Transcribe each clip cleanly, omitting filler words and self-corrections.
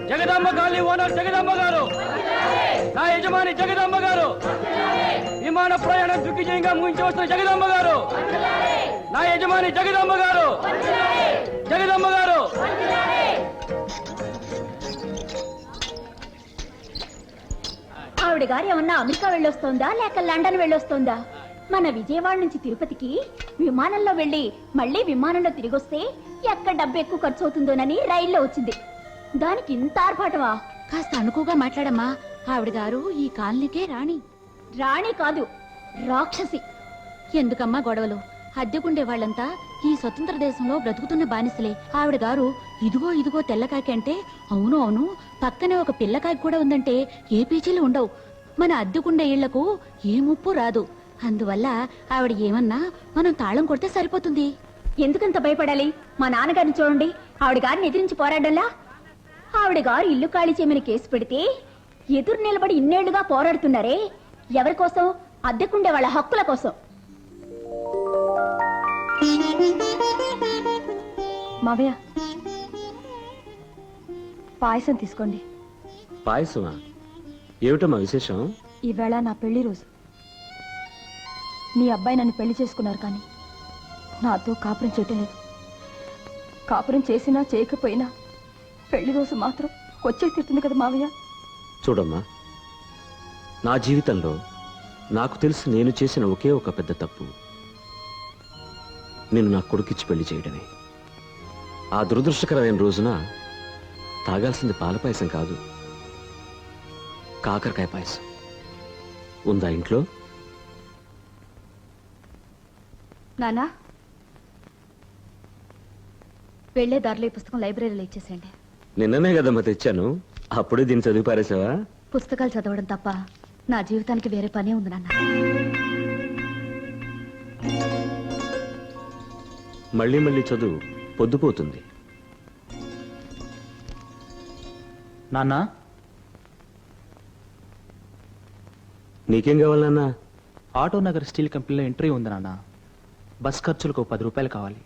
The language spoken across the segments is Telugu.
జగదాంబ కాలనీ ఓనర్ జగదాంబ గారు, నా యజమాని జగదాంబ గారు, విమాన ప్రయాణం దిగ్విజయంగా ముగించి వస్తున్న జగదాంబ గారు, నా యజమాని జగదాంబ గారు, జగదాంబ గారు. ఆవిడ గారు ఏమన్నా అమెరికా వెళ్ళొస్తోందా లేక లండన్ వెళ్ళొస్తోందా? మన విజయవాడ నుంచి తిరుపతికి విమానంలో వెళ్లి మళ్ళీ విమానంలో తిరిగొస్తే ఎక్కడ డబ్బు ఎక్కువ ఖర్చు అవుతుందోనని రైల్లో వచ్చింది. దానికి ఇంత ఆర్భాటమా? కాస్త అనుకుగా మాట్లాడమ్మా. ఆవిడ గారు ఈ కాలనీకే రాణి. రాణి కాదు, రాక్షసి. ఎందుకమ్మా గొడవలు? అద్దెకుండే వాళ్ళంతా ఈ స్వతంత్ర దేశంలో బ్రతుకుతున్న బానిసలే. ఆవిడ గారు ఇదిగో ఇదిగో తెల్లకాకి అంటే అవును అవును, పక్కనే ఒక పిల్లకాకి కూడా ఉందంటే ఏ పీచీలు ఉండవు. మన అద్దెకుండే ఇళ్లకు ఏ ముప్పు రాదు. అందువల్ల ఆవిడ ఏమన్నా మనం తాళం కొడితే సరిపోతుంది. ఎందుకంత భయపడాలి? మా నాన్నగారిని చూడండి, ఆవిడ గారిని ఎదిరించి పోరాడల్లా. ఆవిడ గారు ఇల్లు ఖాళీ చేయమని కేసు పెడితే ఎదురు నిలబడి ఇన్నేళ్లుగా పోరాడుతున్నారే. ఎవరి కోసం? అద్దెకుండే వాళ్ళ హక్కుల కోసం. మావయ్య, పాయసం తీసుకోండి. పాయసమా? ఏమిటమ్మా విశేషం? ఈవేళ నా పెళ్లి రోజు. మీ అబ్బాయి నన్ను పెళ్లి చేసుకున్నారు, కానీ నాతో కాపురం చేయటం లేదు. కాపురం చేసినా చేయకపోయినా పెళ్లి రోజు మాత్రం వచ్చే తీరుతుంది కదా మావయ్య. చూడమ్మా, నా జీవితంలో నాకు తెలిసి నేను చేసిన ఒకే ఒక పెద్ద తప్పు నేను నా కొడుకిచ్చి పెళ్లి చేయడమే. ఆ దురదృష్టకరమైన రోజున తాగాల్సింది పాల పాయసం కాదు, కాకరకాయ పాయసం. ఉందా ఇంట్లో? నానా, వెళ్లే దారిలో ఈ పుస్తకం లైబ్రరీలో ఇచ్చేసేయండి. నిన్ననే కదమ్మా తెచ్చాను. అప్పుడే దీన్ని చదివి పారేసావా? పుస్తకాలు చదవడం తప్ప నా జీవితానికి వేరే పనే ఉంది నాన్న. మళ్ళీ మళ్ళీ చదువు, పొద్దుపోతుంది. నాన్న, నీకేం కావాలన్నా? ఆటో నగర్ స్టీల్ కంపెనీలో ఇంటర్వ్యూ ఉంది నాన్న. బస్ ఖర్చులకు 10 రూపాయలు కావాలి.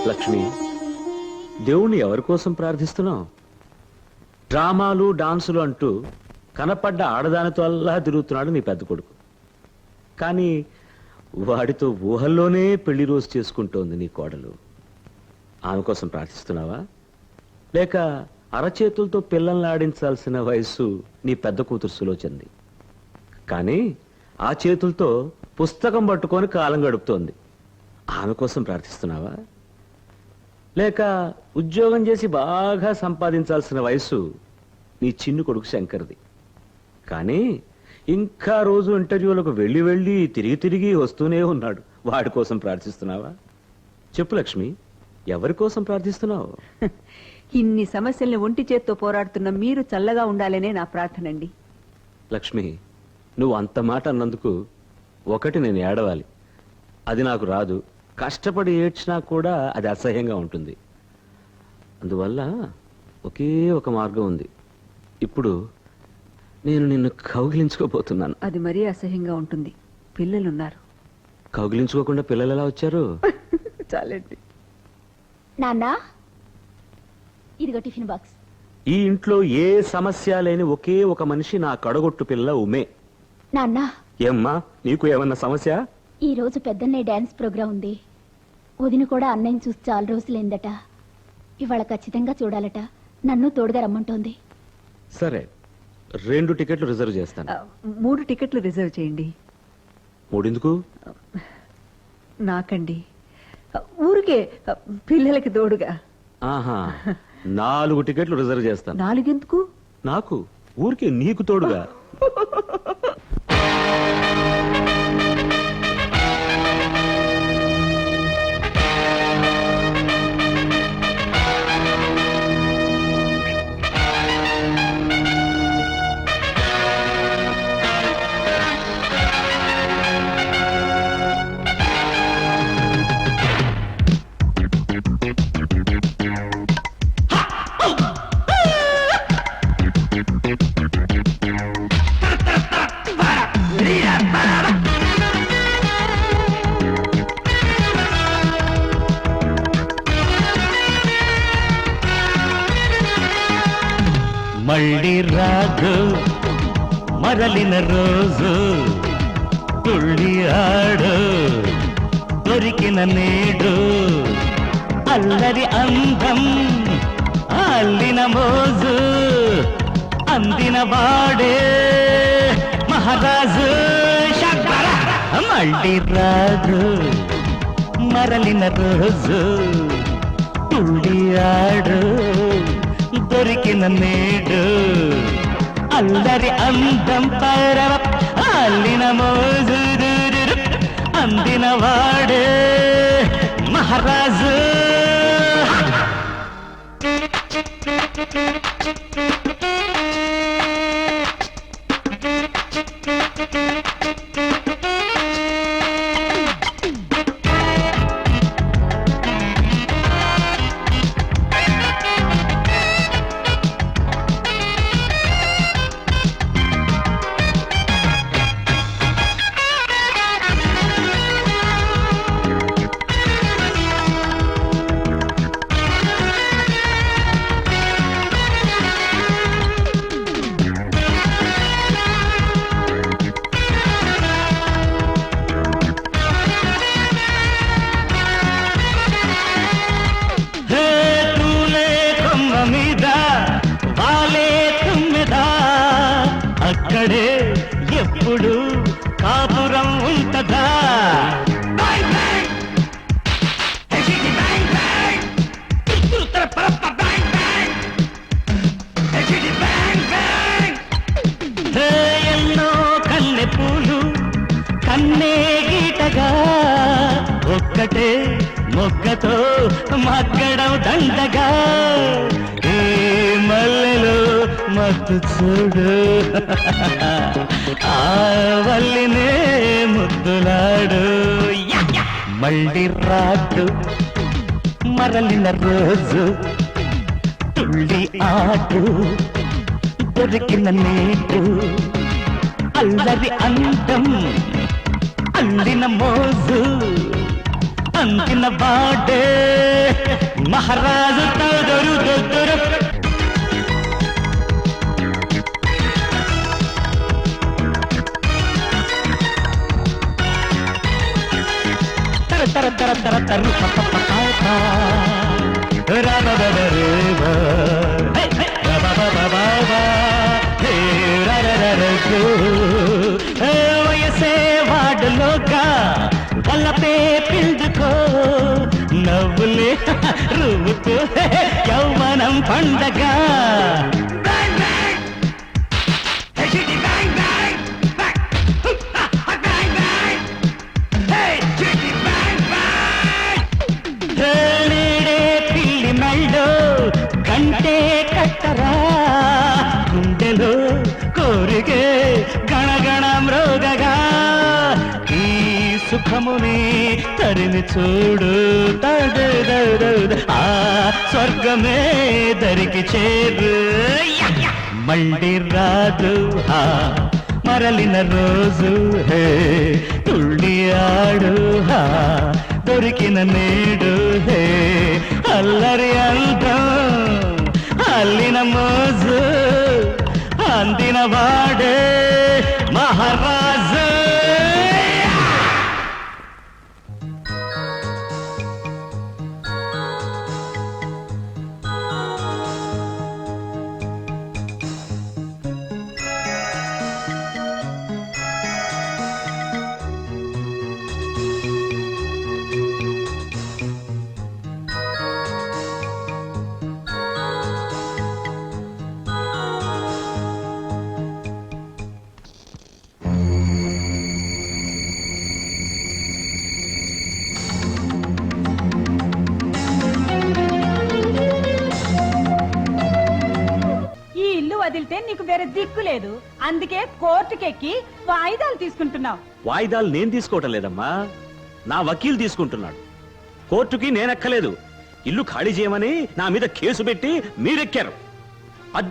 లక్ష్మి, దేవుణ్ణి ఎవరి కోసం ప్రార్థిస్తున్నావు? డ్రామాలు డాన్సులు అంటూ కనపడ్డ ఆడదానితో అల్లా తిరుగుతున్నాడు నీ పెద్ద కొడుకు. కానీ వాడితో ఊహల్లోనే పెళ్లి రోజు చేసుకుంటోంది నీ కోడలు. ఆమె కోసం ప్రార్థిస్తున్నావా? లేక అరచేతులతో పిల్లల్ని ఆడించాల్సిన వయస్సు నీ పెద్ద కూతురు సులోచంది. కానీ ఆ చేతులతో పుస్తకం పట్టుకొని కాలం గడుపుతోంది. ఆమె కోసం ప్రార్థిస్తున్నావా? లేక ఉద్యోగం చేసి బాగా సంపాదించాల్సిన వయసు నీ చిన్ని కొడుకు శంకర్ది. కానీ ఇంకా రోజు ఇంటర్వ్యూలకు వెళ్ళి వెళ్ళి తిరిగి తిరిగి వస్తూనే ఉన్నాడు. వాడి కోసం ప్రార్థిస్తున్నావా? చెప్పు లక్ష్మి, ఎవరి కోసం ప్రార్థిస్తున్నావు? ఇన్ని సమస్యల్ని ఒంటి చేత్తో పోరాడుతున్న మీరు చల్లగా ఉండాలనే నా ప్రార్థనండి. లక్ష్మి, నువ్వు అంత మాట అన్నందుకు ఒకటి నేను ఏడవాలి. అది నాకు రాదు. కష్టపడి ఏడ్చినా కూడా అది అసహ్యంగా ఉంటుంది. అందువల్ల ఒకే ఒక మార్గం ఉంది. ఇప్పుడు నేను నిన్ను కౌగిలించుకోబోతున్నాను. అది మరీ అసహ్యంగా ఉంటుంది. పిల్లలున్నారు. కౌగిలించుకోకుండా పిల్లలు ఎలా వచ్చారు? చాలండి. నాన్న, ఇదిగో టిఫిన్ బాక్స్. ఈ ఇంట్లో ఏ సమస్య లేని ఒకే ఒక మనిషి నా కడగొట్టు పిల్ల ఉమే. నాన్న, ఏమ్మా, నీకు ఏమన్నా సమస్య? ఈ రోజు పెద్దన్నయ్య డాన్స్ ప్రోగ్రాం ఉంది. వదిన కూడా అన్నయ్యని చూసి చాలా రోజులైందట. ఇవాళ ఖచ్చితంగా చూడాలట. నన్ను తోడుగా రమ్మంటోంది. సరే, 2 టికెట్లు రిజర్వ్ చేస్తాను. 3 టికెట్లు రిజర్వ్ చేయండి. 3 ఎందుకు? నాకండి. ఊరికే పిల్లలకి తోడుగా. ఆహా, 4 టికెట్లు రిజర్వ్ చేస్తాను. 4 ఎందుకు? నాకు ఊరికే నీకు తోడుగా. మళ్ళీ రాదు మరలిన రోజు, తుళ్ళి ఆడు దొరికిన నేడు, అల్లరి అందం అల్లిన మోజు, అందిన వాడే మహారాజు. మళ్ళీ రాదు మరలిన రోజు, తుళ్ళి ఆడు దొరికిన నేడు, అల్లరి అందం పరవ అల్లిన మోజు, అందిన వాడే మహారాజు. మగతో మగ్గడం దండగా ఏ మల్లెలో మత్తు చూడు ఆ వల్లినే ముద్దులాడు మళ్ళీ రాడు మరలిన రోజు తుళ్ళి ఆడు దొరికిన నేడు అల్లరి అందం అల్లిన మోజు అందిన వాడే మహారాజు తొదరు దొద్దరు తర తర తర తర తరు వయసే వాడులోగా వల్లపే పిండుకో నవ్వులే రువ్వుతూ యౌవనం పండగ పిల్లి మెళ్ళో గంటే కట్టరా గుండెలో కోరికే గణగణ మృగగా ఈ సుఖముని తరిమి చూడు ఆ స్వర్గమే దరికి చేరు మళ్ళీ రాదు మరలిన రోజు హే తుళ్ళి ఆడు దొరికిన నేడు హే అల్లరి అందం అల్లిన మోజు అందిన వాడే మహారాజు వదిలితే నీకు వేరే దిక్కు లేదు, అందుకే కోర్టుకెక్కి వాయిదాలు తీసుకుంటున్నావు. వాయిదాలు నేను తీసుకోవటం లేదమ్మా, నా వకీలు తీసుకుంటున్నాడు. కోర్టుకి నేనెక్కలేదు. ఇల్లు ఖాళీ చేయమని నా మీద కేసు పెట్టి మీరెక్కారు.